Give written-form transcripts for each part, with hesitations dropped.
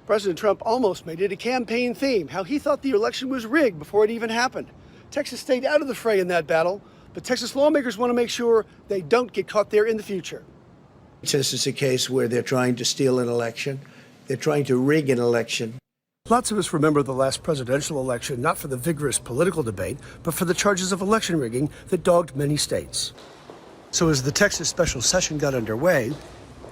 President Trump almost made it a campaign theme, how he thought the election was rigged before it even happened. Texas stayed out of the fray in that battle, but Texas lawmakers want to make sure they don't get caught there in the future. This is a case where they're trying to steal an election. They're trying to rig an election. Lots of us remember the last presidential election not for the vigorous political debate, but for the charges of election rigging that dogged many states. So as the Texas special session got underway,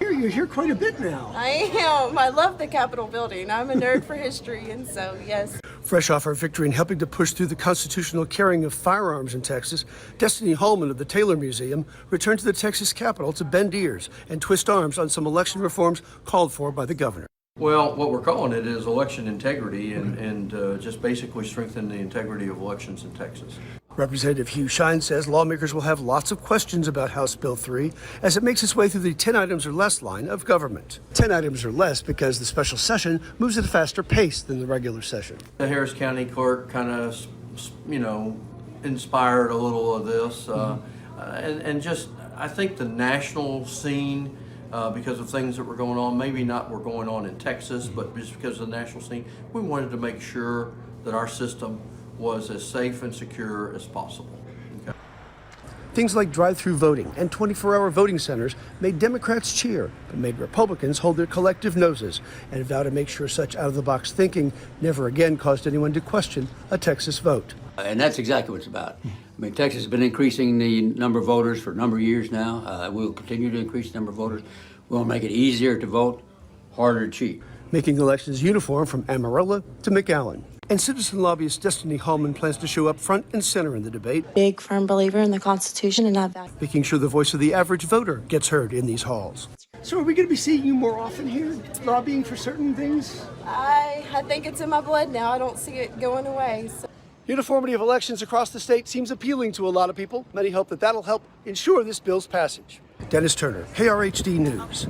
you're here quite a bit now. I am. I love the Capitol building. I'm a nerd for history, and so, yes. Fresh off her victory in helping to push through the constitutional carrying of firearms in Texas, Destiny Hallman of the Taylor Museum returned to the Texas Capitol to bend ears and twist arms on some election reforms called for by the governor. Well, what we're calling it is election integrity and just basically strengthen the integrity of elections in Texas. Representative Hugh Shine says lawmakers will have lots of questions about House Bill 3 as it makes its way through the 10 items or less line of government. 10 items or less because the special session moves at a faster pace than the regular session. The Harris County clerk kind of, inspired a little of this. And just, I think the national scene, because of things that were going on, maybe not were going on in Texas, but just because of the national scene, we wanted to make sure that our system was as safe and secure as possible. Okay. Things like drive-through voting and 24-hour voting centers made Democrats cheer, but made Republicans hold their collective noses and vow to make sure such out-of-the-box thinking never again caused anyone to question a Texas vote. And that's exactly what it's about. I mean, Texas has been increasing the number of voters for a number of years now. We'll continue to increase the number of voters. We'll make it easier to vote, harder to cheat. Making elections uniform from Amarillo to McAllen. And citizen lobbyist Destiny Hallman plans to show up front and center in the debate. Big, firm believer in the Constitution and have that. Making sure the voice of the average voter gets heard in these halls. So are we going to be seeing you more often here, lobbying for certain things? I think it's in my blood now. I don't see it going away. So. Uniformity of elections across the state seems appealing to a lot of people. Many hope that that'll help ensure this bill's passage. Dennis Turner, KRHD News.